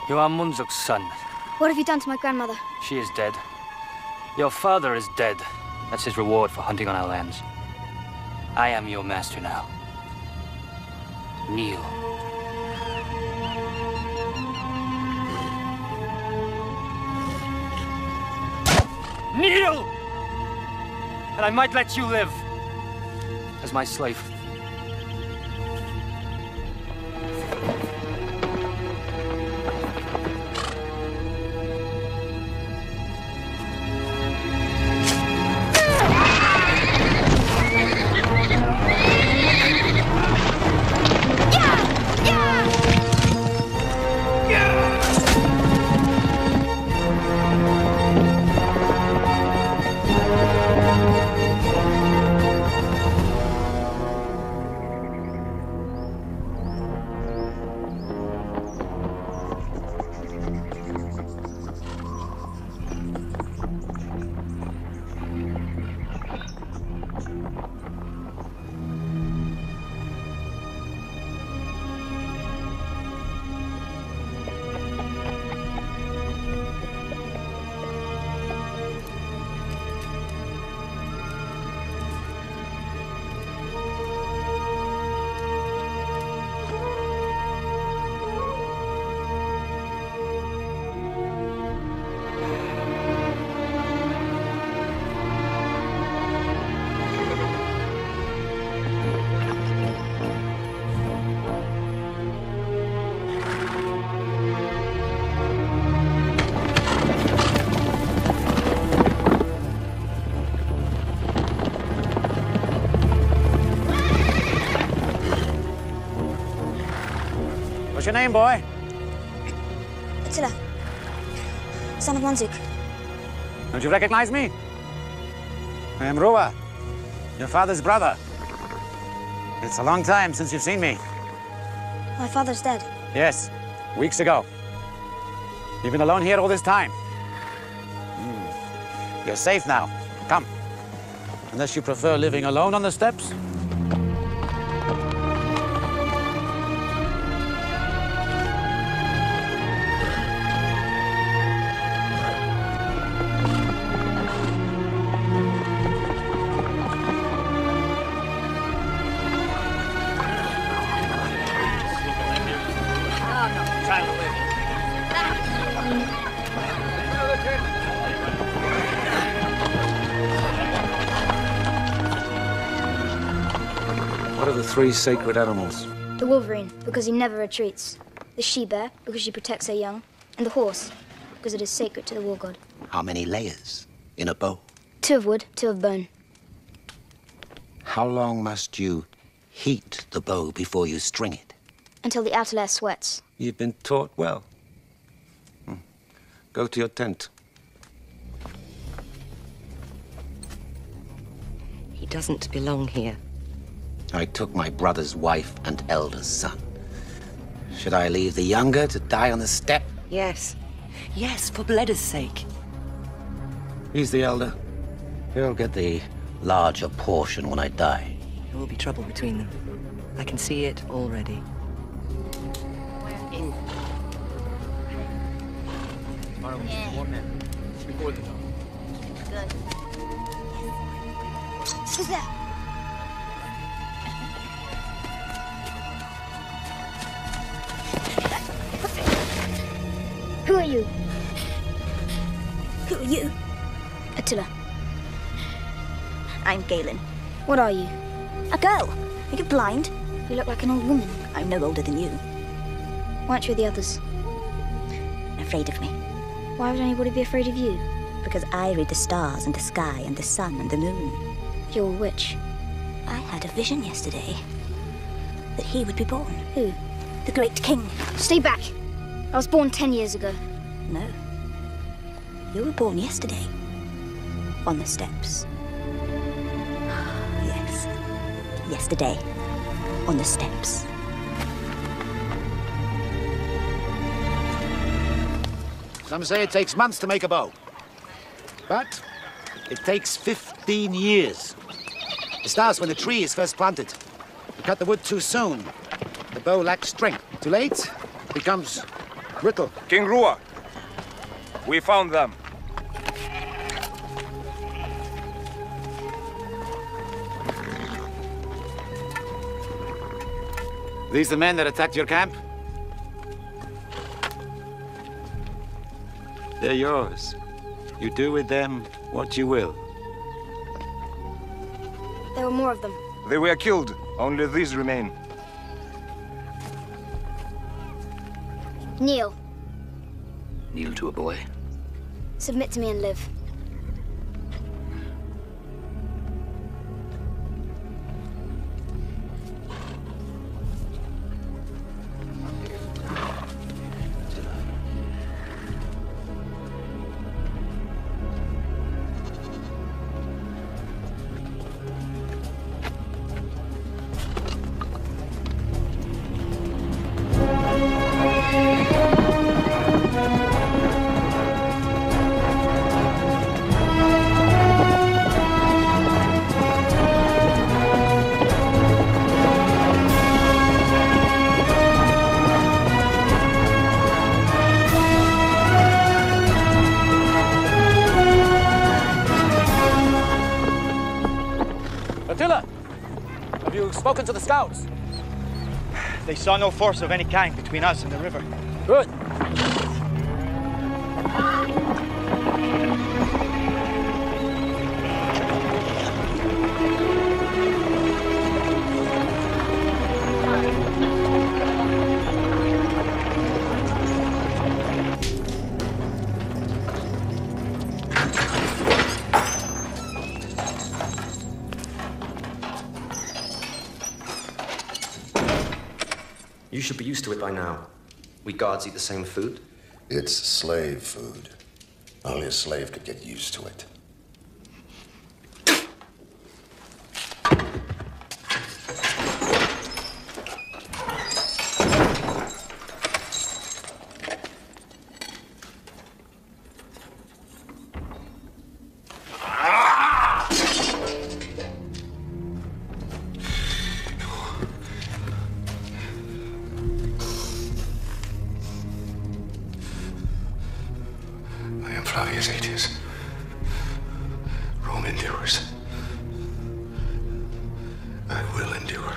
You are Munzuk's son. What have you done to my grandmother? She is dead. Your father is dead. That's his reward for hunting on our lands. I am your master now. Kneel. Kneel! And I might let you live as my slave. What's your name, boy? Attila, son of Munzuk. Don't you recognize me? I am Rua, your father's brother. It's a long time since you've seen me. My father's dead. Yes, weeks ago. You've been alone here all this time. You're safe now. Come. Unless you prefer living alone on the steppes. What are the three sacred animals? The wolverine, because he never retreats. The she-bear, because she protects her young. And the horse, because it is sacred to the war god. How many layers in a bow? 2 of wood, 2 of bone. How long must you heat the bow before you string it? Until the outer layer sweats. You've been taught well. Go to your tent. He doesn't belong here. I took my brother's wife and eldest son. Should I leave the younger to die on the steppe? Yes. Yes, for Bleda's sake. He's the elder. He'll get the larger portion when I die. There will be trouble between them. I can see it already. Who's there? Who are you? Who are you? Attila. I'm Galen. What are you? A girl. Are you blind? You look like an old woman. I'm no older than you. Why aren't you the others? Afraid of me. Why would anybody be afraid of you? Because I read the stars and the sky and the sun and the moon. You're a witch. I had a vision yesterday that he would be born. Who? The great king. Stay back. I was born 10 years ago. No. You were born yesterday. On the steps. Yes. Yesterday. On the steps. Some say it takes months to make a bow. But it takes 15 years. It starts when the tree is first planted. You cut the wood too soon. The bow lacks strength. Too late, it becomes brittle. King Rua, we found them. These the men that attacked your camp? They're yours. You do with them what you will. There were more of them. They were killed. Only these remain. Kneel. Kneel to a boy. Submit to me and live. Attila! Have you spoken to the scouts? They saw no force of any kind between us and the river. Good. You should be used to it by now. We guards eat the same food. It's slave food. Only a slave could get used to it. Flavius Aetius. Rome endures. I will endure.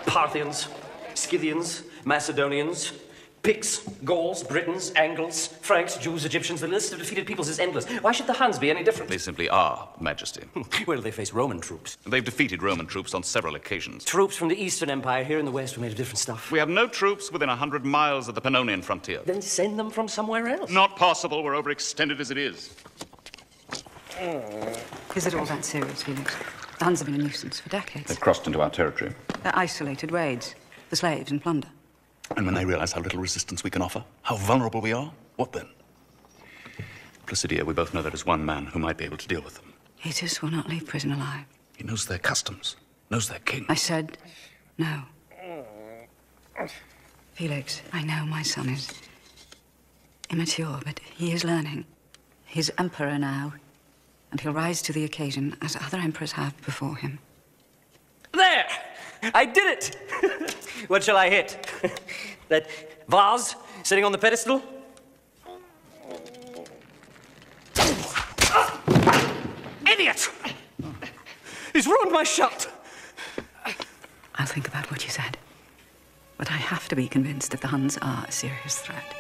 Parthians, Scythians, Macedonians, Picts, Gauls, Britons, Angles, Franks, Jews, Egyptians. The list of defeated peoples is endless. Why should the Huns be any different? They simply are, Majesty. Where do they face Roman troops? They've defeated Roman troops on several occasions. Troops from the Eastern Empire here in the West were made of different stuff. We have no troops within 100 miles of the Pannonian frontier. Then send them from somewhere else. Not possible. We're overextended as it is. Is it all that serious, Felix? The Huns have been a nuisance for decades. They've crossed into our territory. They're isolated raids for slaves and plunder. And when they realize how little resistance we can offer, how vulnerable we are, what then? Placidia, we both know there is one man who might be able to deal with them. Aetius will not leave prison alive. He knows their customs, knows their king. I said no. Felix, I know my son is immature, but he is learning. He's emperor now, and he'll rise to the occasion as other emperors have before him. There! I did it! What shall I hit? That vase sitting on the pedestal? Idiot! He's ruined my shot! I'll think about what you said. But I have to be convinced that the Huns are a serious threat.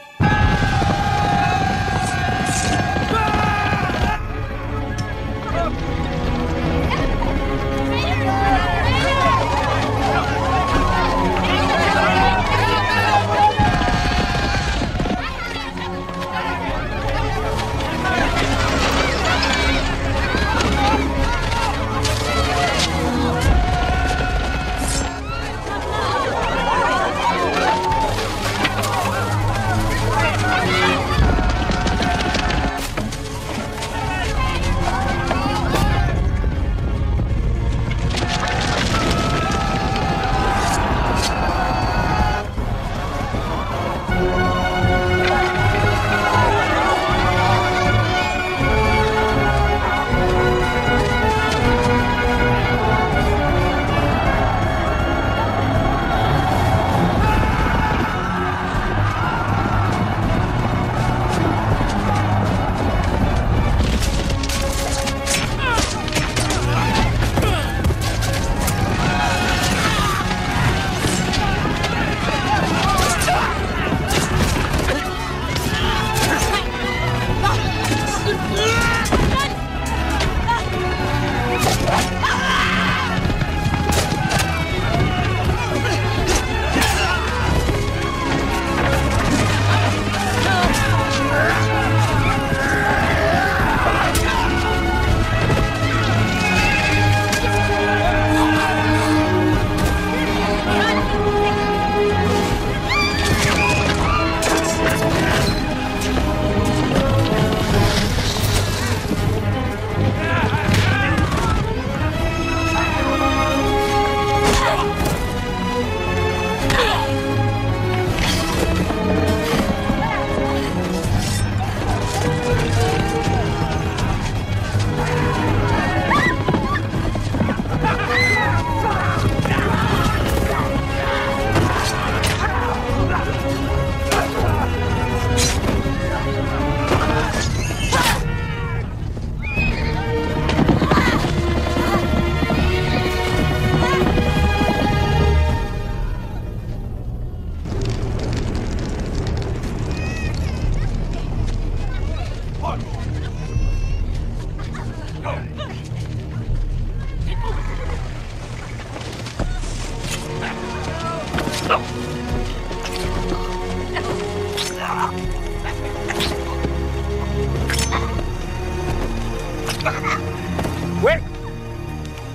Wait!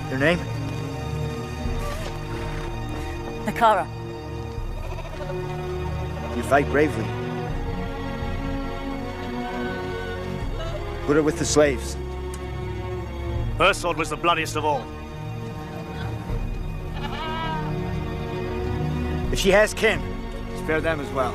Your name? Nakara. You fight bravely. Put her with the slaves. Her sword was the bloodiest of all. If she has kin, spare them as well.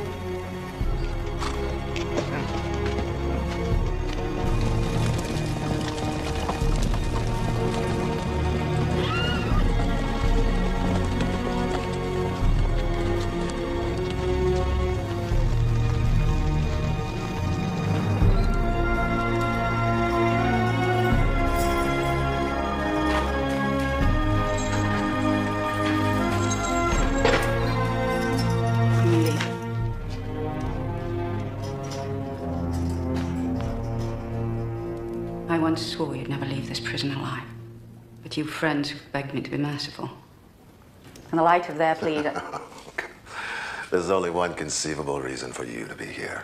I once swore you'd never leave this prison alive. But you friends begged me to be merciful. In the light of their plea that... There's only one conceivable reason for you to be here.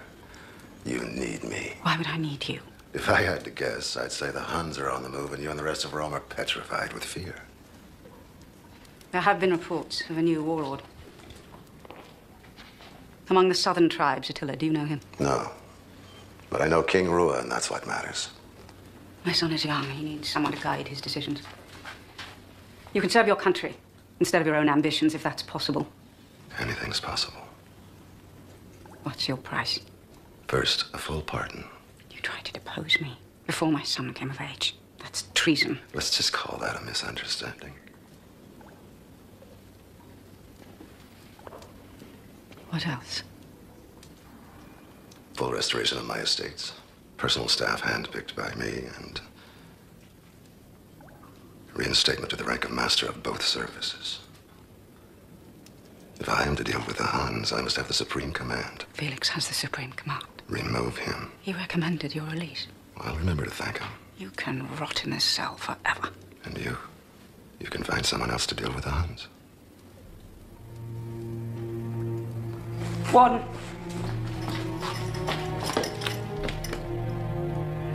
You need me. Why would I need you? If I had to guess, I'd say the Huns are on the move and you and the rest of Rome are petrified with fear. There have been reports of a new warlord. Among the southern tribes, Attila, do you know him? No. But I know King Rua, and that's what matters. My son is young. He needs someone to guide his decisions. You can serve your country instead of your own ambitions, if that's possible. Anything's possible. What's your price? First, a full pardon. You tried to depose me before my son came of age. That's treason. Let's just call that a misunderstanding. What else? Full restoration of my estates. Personal staff handpicked by me, and reinstatement to the rank of master of both services. If I am to deal with the Huns, I must have the supreme command. Felix has the supreme command. Remove him. He recommended your release. I'll remember to thank him. You can rot in this cell forever. And you? You can find someone else to deal with the Huns. Warden.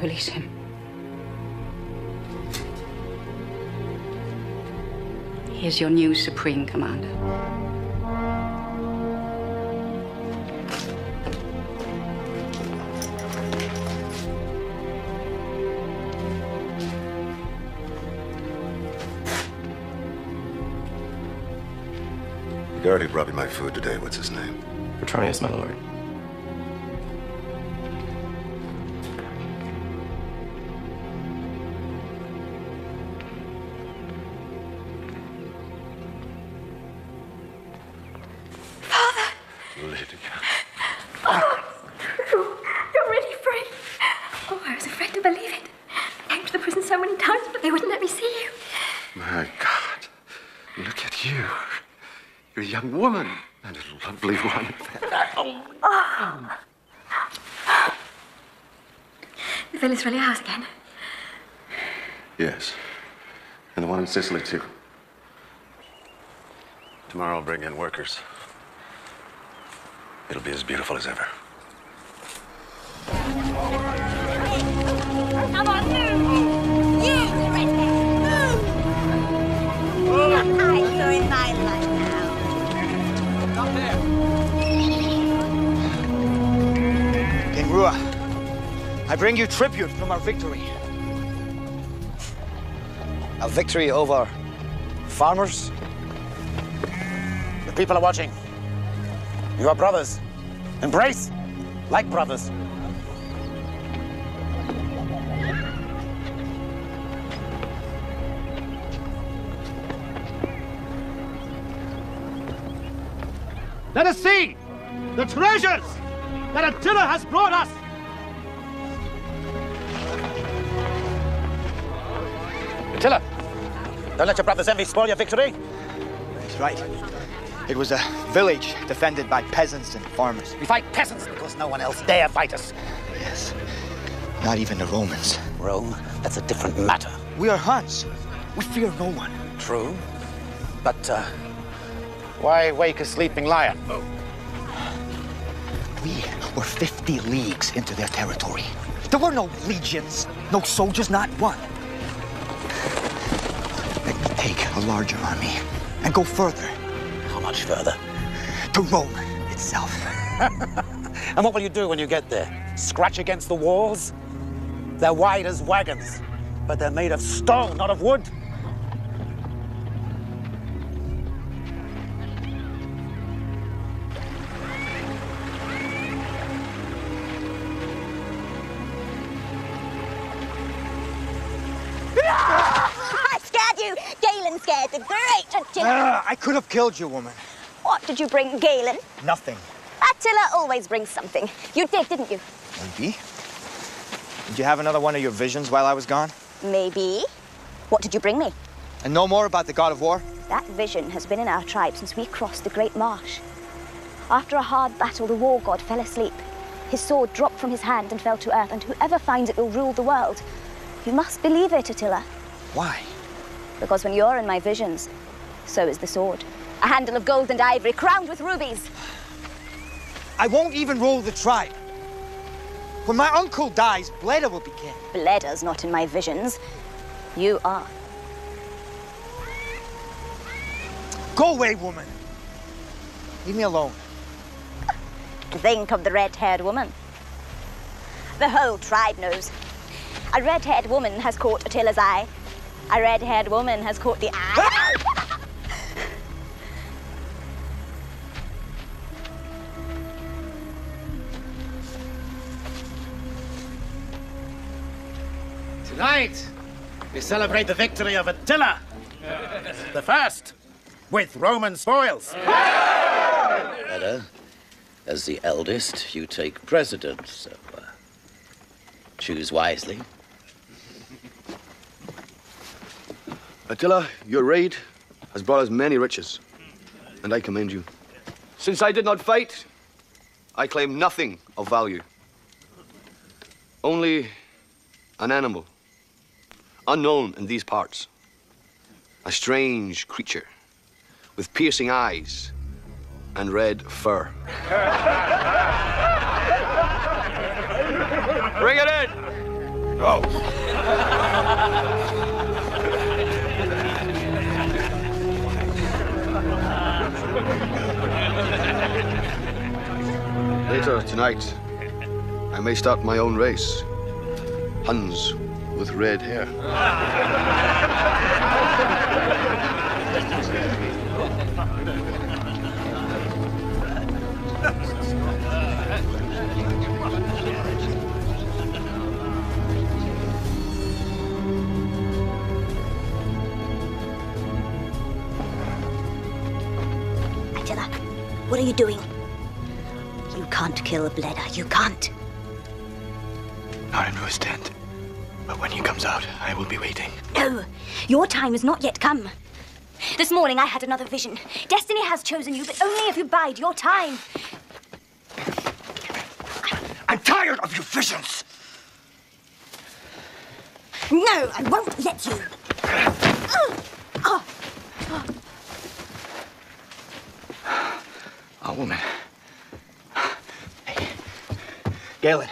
Release him. He is your new supreme commander. The guard who brought me my food today, what's his name? Petronius, my lord. Lydia. Oh, you're really free. Oh, I was afraid to believe it. I came to the prison so many times, but they wouldn't let me see you. My God. Look at you. You're a young woman. And a lovely one. Oh. The villa's really ours again. Yes. And the one in Sicily, too. Tomorrow I'll bring in workers. It'll be as beautiful as ever. Come on, move! You, the redhead, move! You're in my life now. Stop there! King Rua, I bring you tribute from our victory. A victory over farmers. The people are watching. You are brothers. Embrace like brothers. Let us see the treasures that Attila has brought us. Attila, don't let your brother's envy spoil your victory. That's right. It was a village defended by peasants and farmers. We fight peasants because no one else dare fight us. Yes. Not even the Romans. Rome, that's a different matter. We are Huns. We fear no one. True. But, why wake a sleeping lion? Oh. We were 50 leagues into their territory. There were no legions, no soldiers, not one. Let me take a larger army and go further. How much further? To Rome itself. And what will you do when you get there? Scratch against the walls? They're wide as wagons, but they're made of stone, not of wood. I scared you. Galen scared the great Attila. I could have killed you, woman. What did you bring, Galen? Nothing. Attila always brings something. You did, didn't you? Maybe. Did you have another one of your visions while I was gone? Maybe. What did you bring me? And know more about the god of war? That vision has been in our tribe since we crossed the Great Marsh. After a hard battle, the war god fell asleep. His sword dropped from his hand and fell to earth, and whoever finds it will rule the world. You must believe it, Attila. Why? Because when you're in my visions, so is the sword. A handle of gold and ivory, crowned with rubies. I won't even rule the tribe. When my uncle dies, Bleda will be king. Bleda's not in my visions. You are. Go away, woman. Leave me alone. Think of the red-haired woman. The whole tribe knows. A red-haired woman has caught Attila's eye. A red-haired woman has caught the eye. Tonight, we celebrate the victory of Attila, the first, with Roman spoils. Bleda, as the eldest, you take precedence, so choose wisely. Attila, your raid has brought us many riches, and I commend you. Since I did not fight, I claim nothing of value. Only an animal, unknown in these parts. A strange creature with piercing eyes and red fur. Bring it in! Oh. Later tonight, I may start my own race. Huns with red hair. Attila, what are you doing? You can't kill Bleda. You can't. Not in Rua's tent. But when he comes out, I will be waiting. No, your time has not yet come. This morning I had another vision. Destiny has chosen you, but only if you bide your time. I'm tired of your visions! No, I won't let you. A woman. Hey, Galen.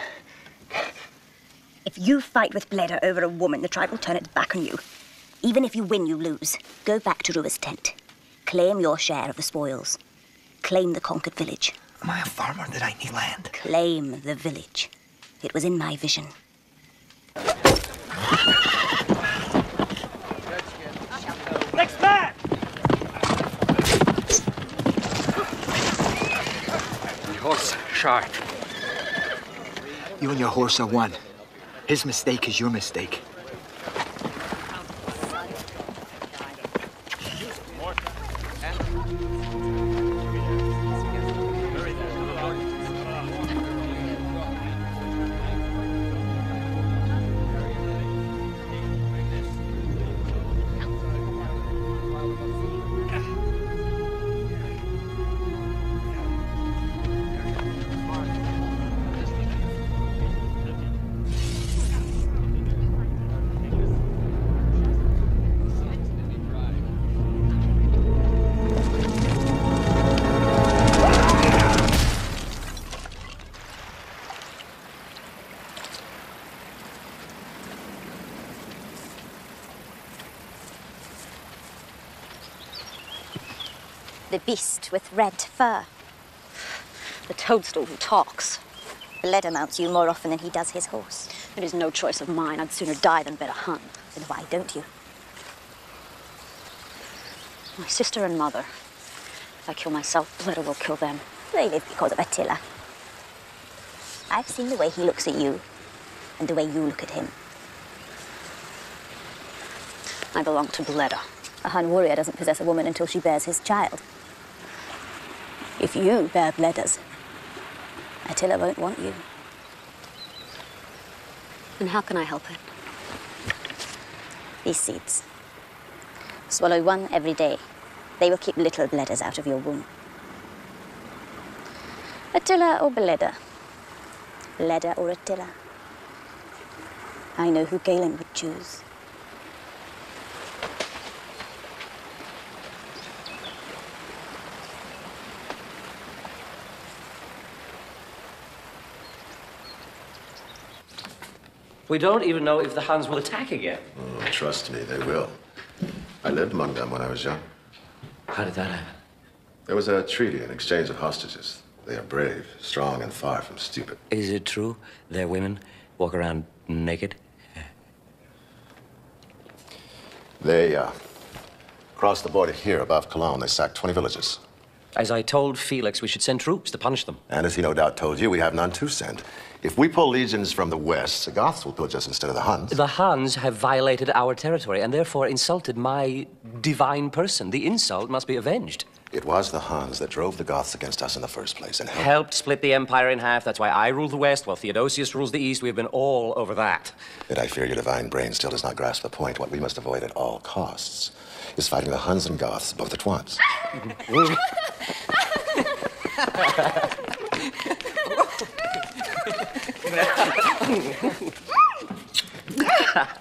If you fight with Bleda over a woman, the tribe will turn its back on you. Even if you win, you lose. Go back to Rua's tent. Claim your share of the spoils. Claim the conquered village. Am I a farmer that I need land? Claim the village. It was in my vision. Next man! Your horse, sharp. You and your horse are one. His mistake is your mistake. The beast with red fur. The toadstool who talks. Bleda mounts you more often than he does his horse. It is no choice of mine. I'd sooner die than bet a hun. Then why don't you? My sister and mother. If I kill myself, Bleda will kill them. They live because of Attila. I've seen the way he looks at you, and the way you look at him. I belong to Bleda. A Hun warrior doesn't possess a woman until she bears his child. If you bear Bleda's, Attila won't want you. And how can I help it? These seeds. Swallow one every day. They will keep little Bledas out of your womb. Attila or Bleda? Bleda or Attila? I know who Galen would choose. We don't even know if the Huns will attack again. Oh, trust me, they will. I lived among them when I was young. How did that happen? There was a treaty, an exchange of hostages. They are brave, strong, and far from stupid. Is it true their women walk around naked? They crossed the border here above Cologne. They sacked 20 villages. As I told Felix, we should send troops to punish them. And as he no doubt told you, we have none to send. If we pull legions from the west, the Goths will pillage us instead of the Huns. The Huns have violated our territory and therefore insulted my divine person. The insult must be avenged. It was the Huns that drove the Goths against us in the first place and helped split the empire in half. That's why I rule the west while Theodosius rules the east. We've been all over that. Yet I fear your divine brain still does not grasp the point. What we must avoid at all costs is fighting the Huns and Goths both at once.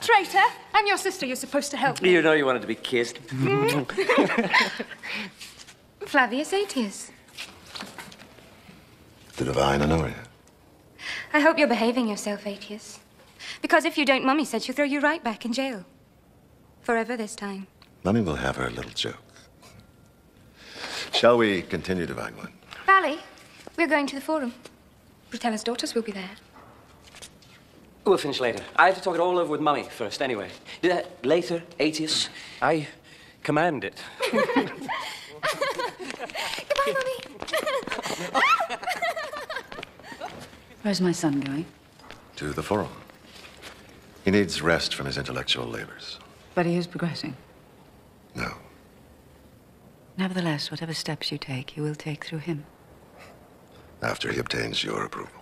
Traitor, I'm your sister. You're supposed to help me. You know you wanted to be kissed. Flavius Aetius. The divine Honoria. I hope you're behaving yourself, Aetius. Because if you don't, Mummy said she'll throw you right back in jail. Forever this time. Mummy will have her little joke. Shall we continue, Divine One? Valley, we're going to the Forum. Brutella's daughters will be there. We'll finish later. I have to talk it all over with Mummy first, anyway. Later, Aetius. I command it. Goodbye, Mummy. Where's my son going? To the Forum. He needs rest from his intellectual labors. But he is progressing. No. Nevertheless, whatever steps you take, you will take through him. After he obtains your approval.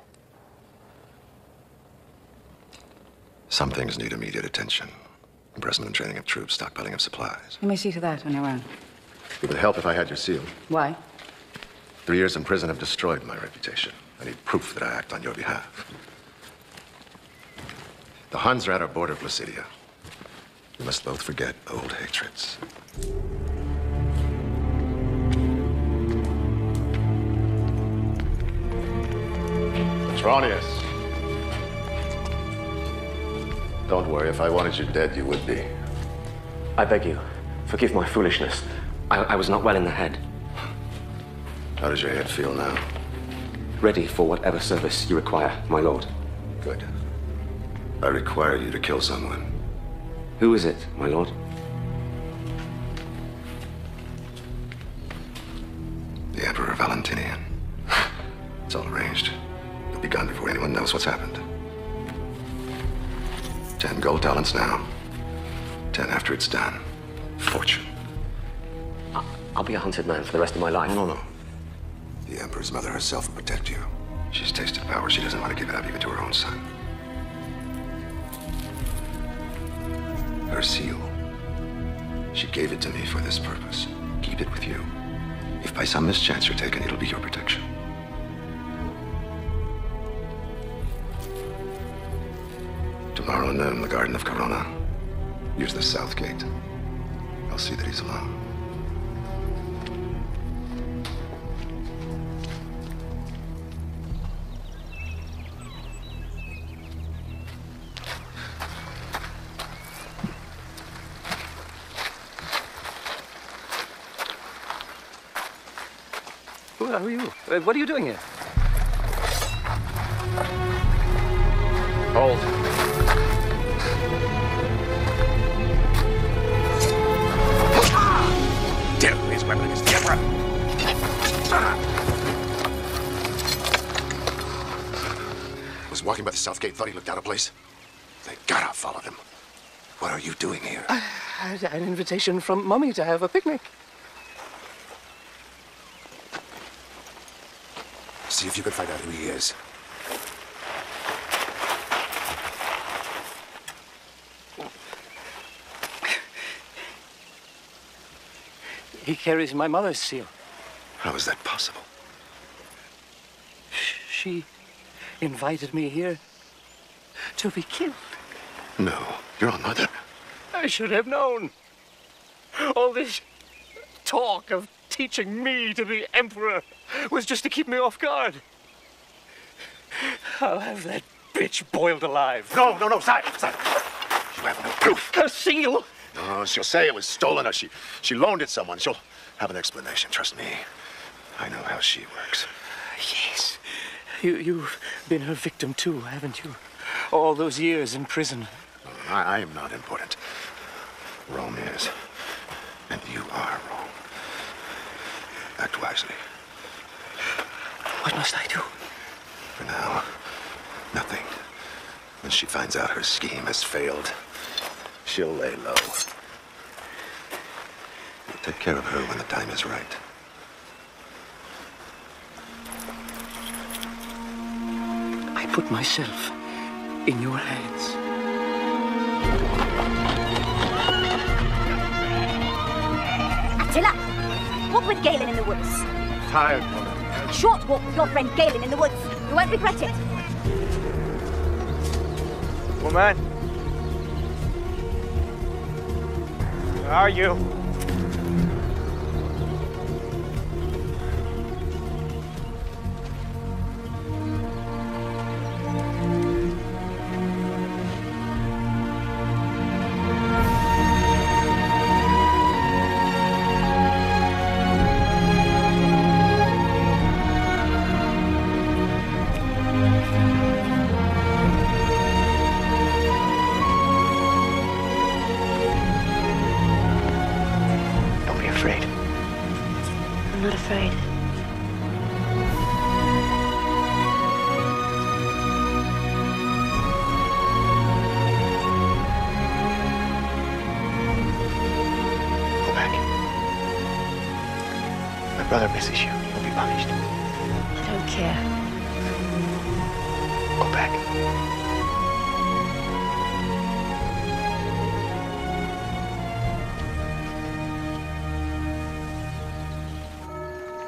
Some things need immediate attention. Impressment and training of troops, stockpiling of supplies. You may see to that on your own. It would help if I had your seal. Why? 3 years in prison have destroyed my reputation. I need proof that I act on your behalf. The Huns are at our border of Placidia. We must both forget old hatreds. Petronius. Don't worry, if I wanted you dead, you would be. I beg you, forgive my foolishness. I was not well in the head. How does your head feel now? Ready for whatever service you require, my lord. Good. I require you to kill someone. Who is it, my lord? The Emperor Valentinian. It's all arranged. It'll be done before anyone knows what's happened. 10 gold talents now. 10 after it's done. Fortune. I'll be a hunted man for the rest of my life. No. The Emperor's mother herself will protect you. She's tasted power. She doesn't want to give it up even to her own son. Her seal. She gave it to me for this purpose. Keep it with you. If by some mischance you're taken, it'll be your protection. Tomorrow noon, the Garden of Corona. Use the south gate. I'll see that he's alone. Who are you? What are you doing here? Hold. Damn, his weapon is the Emperor. Was walking by the south gate, thought he looked out of place. Thank God I followed him. What are you doing here? I had an invitation from Mummy to have a picnic. See if you can find out who he is. He carries my mother's seal. How is that possible? She invited me here to be killed. No, your own mother. I should have known. All this talk of teaching me to be emperor was just to keep me off guard. I'll have that bitch boiled alive. No, Scifi. You have no proof. Her seal? No, she'll say it was stolen or she loaned it someone. She'll have an explanation, trust me. I know how she works. Yes. You've been her victim too, haven't you? All those years in prison. I am not important. Rome is. And you are Rome. Act wisely. What must I do? For now, nothing. When she finds out her scheme has failed, she'll lay low. You'll take care of her when the time is right. I put myself in your hands. Attila, walk with Galen in the woods. Tired woman. Short walk with your friend Galen in the woods. You won't regret it. Woman. Where are you? My brother misses you. You'll be punished. I don't care. Go back.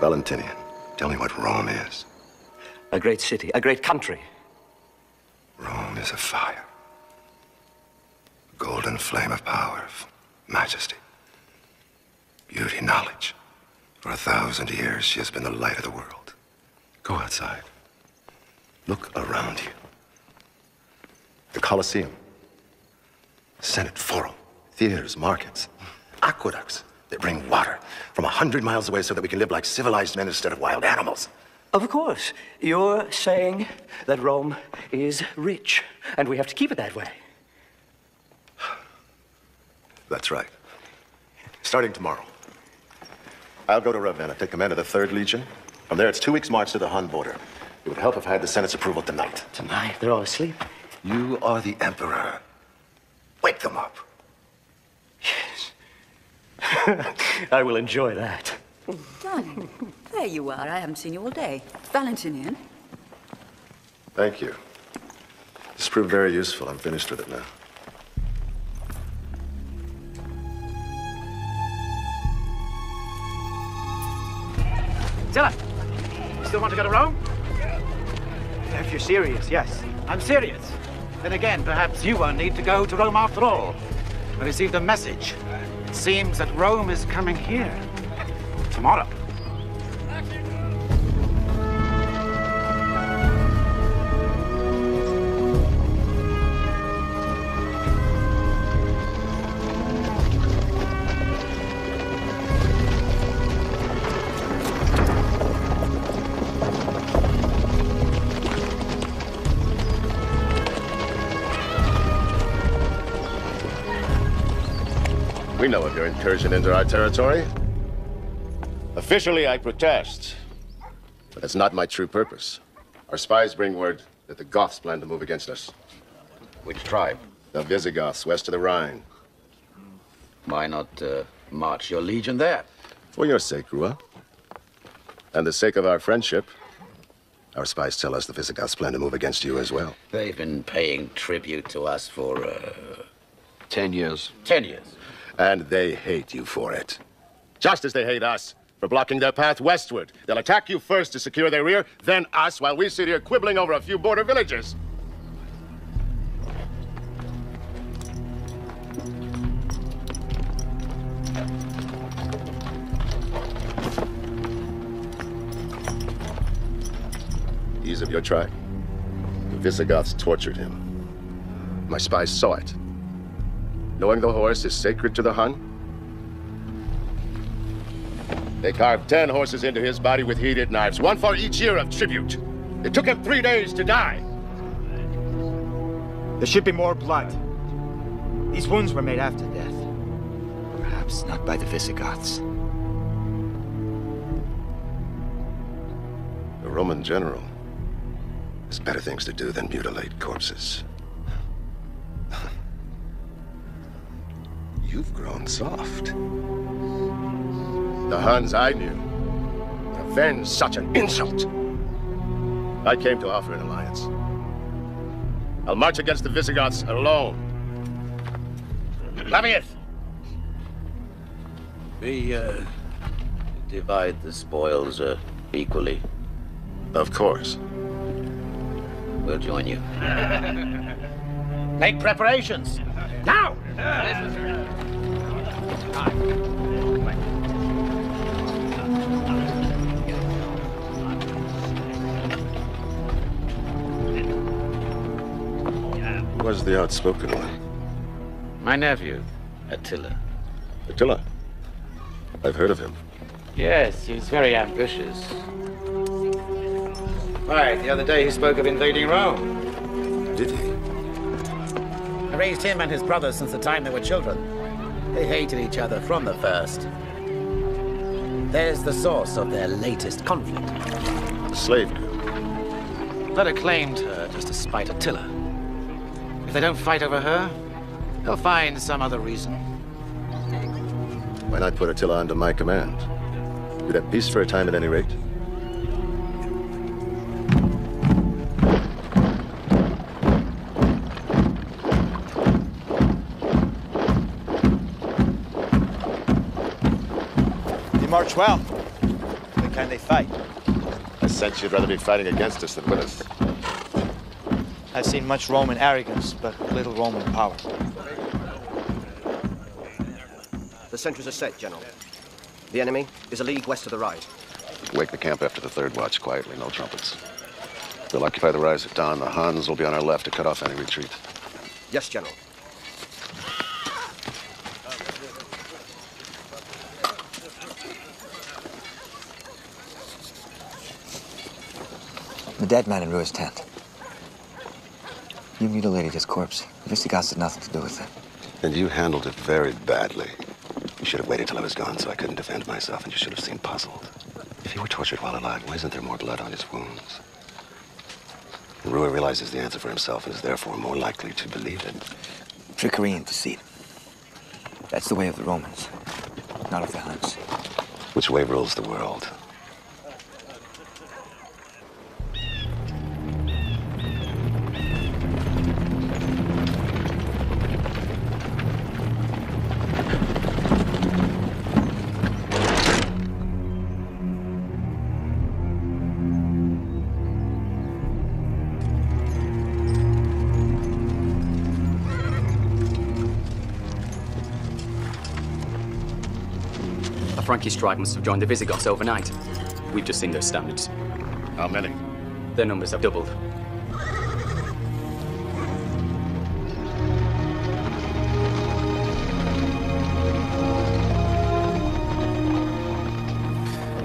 Valentinian, tell me what Rome is. A great city, a great country. Rome is a fire. A golden flame of power, of majesty, beauty, knowledge. For 1,000 years, she has been the light of the world. Go outside. Look around you. The Colosseum, Senate Forum, theaters, markets, aqueducts that bring water from 100 miles away so that we can live like civilized men instead of wild animals. Of course. You're saying that Rome is rich, and we have to keep it that way. That's right. Starting tomorrow, I'll go to Ravenna, take command of the 3rd Legion. From there, it's 2 weeks' march to the Hun border. It would help if I had the Senate's approval tonight. Tonight? They're all asleep. You are the Emperor. Wake them up. Yes. I will enjoy that. Darling, there you are. I haven't seen you all day. Valentinian. Thank you. This proved very useful. I'm finished with it now. Attila, you still want to go to Rome? If you're serious, yes. I'm serious. Then again, perhaps you won't need to go to Rome after all. I received a message. It seems that Rome is coming here. Tomorrow. We know of your incursion into our territory. Officially, I protest. But that's not my true purpose. Our spies bring word that the Goths plan to move against us. Which tribe? The Visigoths, west of the Rhine. Why not march your legion there? For your sake, Rua. And the sake of our friendship. Our spies tell us the Visigoths plan to move against you as well. They've been paying tribute to us for 10 years. 10 years. And they hate you for it. Just as they hate us for blocking their path westward. They'll attack you first to secure their rear, then us while we sit here quibbling over a few border villages. Ease of your tribe. The Visigoths tortured him. My spies saw it. Knowing the horse is sacred to the Hun, they carved 10 horses into his body with heated knives, one for each year of tribute. It took him 3 days to die. There should be more blood. These wounds were made after death. Perhaps not by the Visigoths. A Roman general has better things to do than mutilate corpses. You've grown soft. The Huns I knew avenged such an insult. I came to offer an alliance. I'll march against the Visigoths alone. Lafayette! We, divide the spoils, equally. Of course. We'll join you. Make preparations. Now! Who was the outspoken one? My nephew, Attila. Attila? I've heard of him. Yes, he's very ambitious. Right, the other day he spoke of invading Rome. Did he? I raised him and his brothers since the time they were children. They hated each other from the first. There's the source of their latest conflict. The slave girl. Fleda claimed her just to spite Attila. If they don't fight over her, they'll find some other reason. Why not put Attila under my command? We'd have peace for a time at any rate. They march well. But can they fight? I sense you'd rather be fighting against us than with us. I've seen much Roman arrogance, but little Roman power. The sentries are set, General. The enemy is a league west of the Ride. Wake the camp after the third watch quietly, no trumpets. They'll occupy the rise at dawn. The Huns will be on our left to cut off any retreat. Yes, General. The dead man in Rua's tent. You mutilated his corpse. The Visigoths had nothing to do with it. And you handled it very badly. You should have waited till I was gone so I couldn't defend myself, and you should have seemed puzzled. If he were tortured while alive, why isn't there more blood on his wounds? Rua realizes the answer for himself and is therefore more likely to believe it. Trickery and deceit. That's the way of the Romans, not of the Huns. Which way rules the world? A Frankish tribe must have joined the Visigoths overnight. We've just seen their standards. How many? Their numbers have doubled.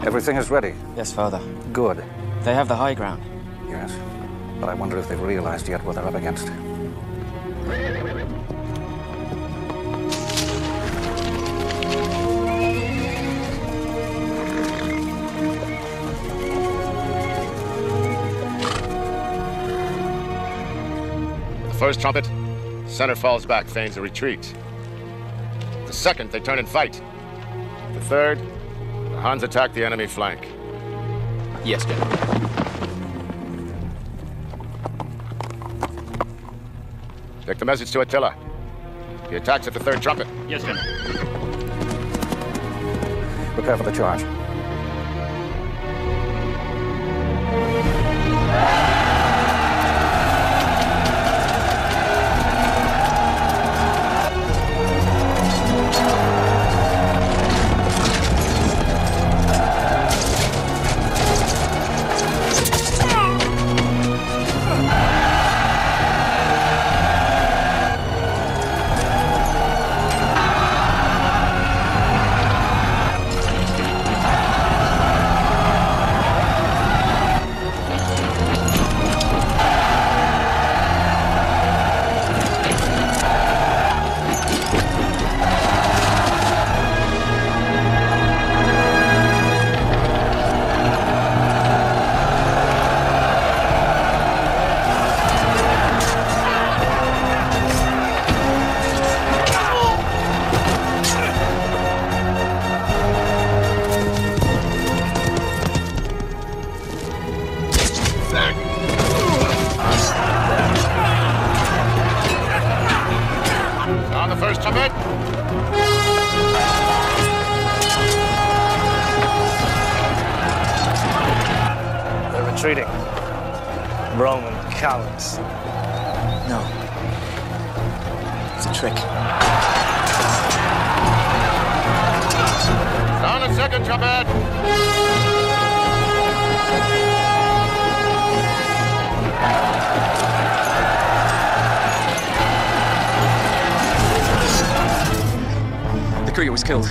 Everything is ready? Yes, Father. Good. They have the high ground. Yes, but I wonder if they've realized yet what they're up against. First trumpet, center falls back, feigns a retreat. The second, they turn and fight. The third, the Huns attack the enemy flank. Yes, General. Take the message to Attila. He attacks at the third trumpet. Yes, General. Prepare for the charge. retreating. Roman cowards. No. It's a trick. Down a second, trumpet! The courier was killed.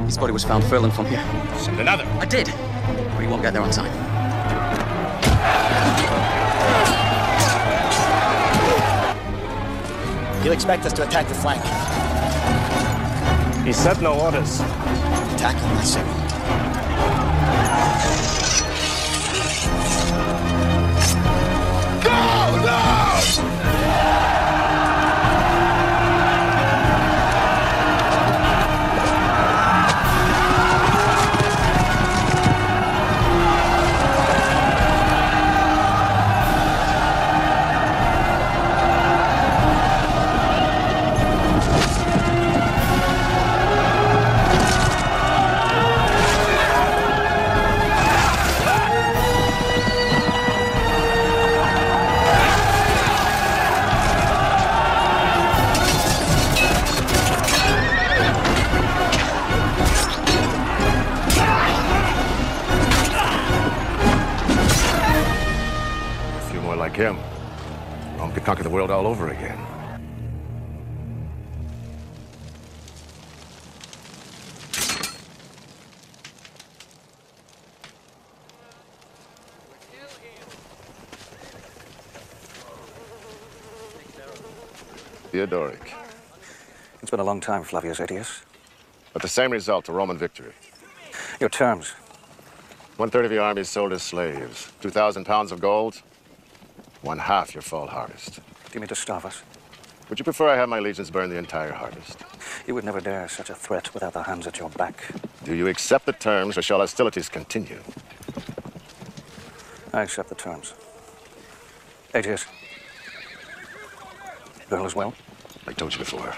His body was found furlong from here. Send another. I did, but he won't get there on time. He'll expect us to attack the flank. He sent no orders. Attack on my signal. Go! No! Like him, Rome could conquer the world all over again. Theodoric. It's been a long time, Flavius Aetius. But the same result, a Roman victory. Your terms. 1/3 of your army sold as slaves. 2,000 pounds of gold. 1/2 your fall harvest. Do you mean to starve us? Would you prefer I have my legions burn the entire harvest? You would never dare such a threat without the hands at your back. Do you accept the terms, or shall hostilities continue? I accept the terms. Aetius. Girl as well? I told you before.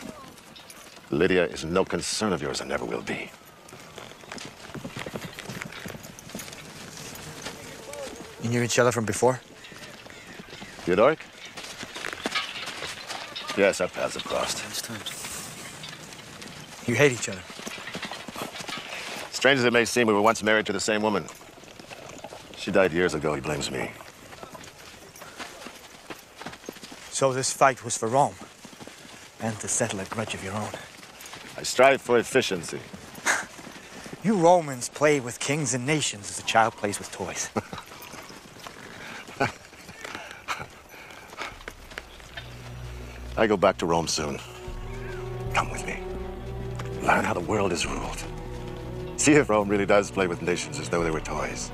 Lydia is no concern of yours and never will be. You knew each other from before? Theodoric? Yes, our paths have crossed. You hate each other. Strange as it may seem, we were once married to the same woman. She died years ago. He blames me. So this fight was for Rome, and to settle a grudge of your own. I strive for efficiency. You Romans play with kings and nations as a child plays with toys. I go back to Rome soon. Come with me. Learn how the world is ruled. See if Rome really does play with nations as though they were toys.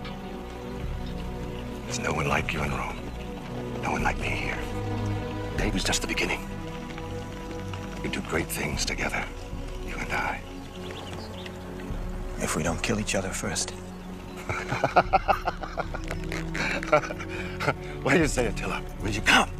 There's no one like you in Rome. No one like me here. Today was just the beginning. We do great things together, you and I. If we don't kill each other first. What do you say, Attila? Will you come?